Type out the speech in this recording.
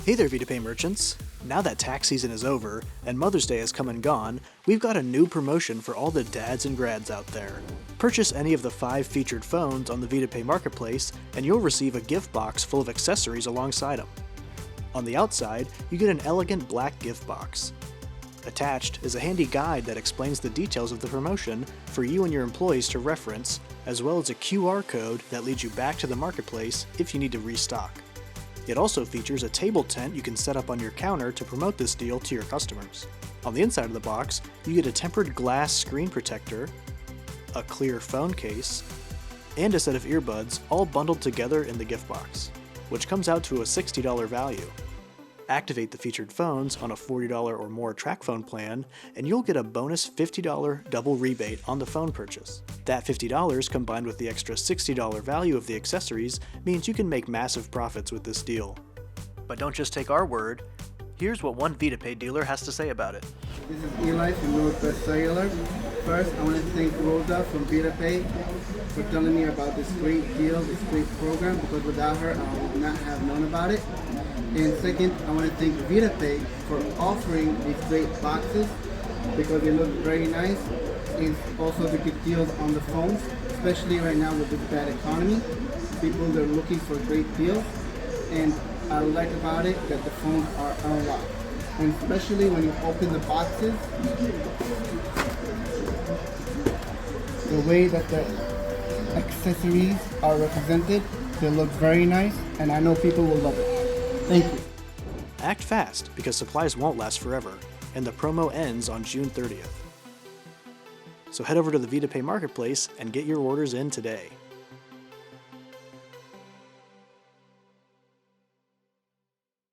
Hey there, VitaPay merchants! Now that tax season is over and Mother's Day has come and gone, we've got a new promotion for all the dads and grads out there. Purchase any of the 5 featured phones on the VitaPay marketplace and you'll receive a gift box full of accessories alongside them. On the outside, you get an elegant black gift box. Attached is a handy guide that explains the details of the promotion for you and your employees to reference, as well as a QR code that leads you back to the marketplace if you need to restock. It also features a table tent you can set up on your counter to promote this deal to your customers. On the inside of the box, you get a tempered glass screen protector, a clear phone case, and a set of earbuds all bundled together in the gift box, which comes out to a $60 value. Activate the featured phones on a $40 or more TracFone plan, and you'll get a bonus $50 double rebate on the phone purchase. That $50 combined with the extra $60 value of the accessories means you can make massive profits with this deal. But don't just take our word. Here's what one VitaPay dealer has to say about it. This is Eli from Northwest Cellular. First, I want to thank Rhoda from VitaPay for telling me about this great deal, this great program, because without her, I would not have known about it. And second, I want to thank VitaPay for offering these great boxes because they look very nice. And also the good deals on the phones, especially right now with this bad economy. People, they're looking for great deals. And I like about it that the phones are unlocked. And especially when you open the boxes, the way that the accessories are represented, they look very nice, and I know people will love it. Thank you. Act fast because supplies won't last forever, and the promo ends on June 30th. So head over to the VitaPay marketplace and get your orders in today.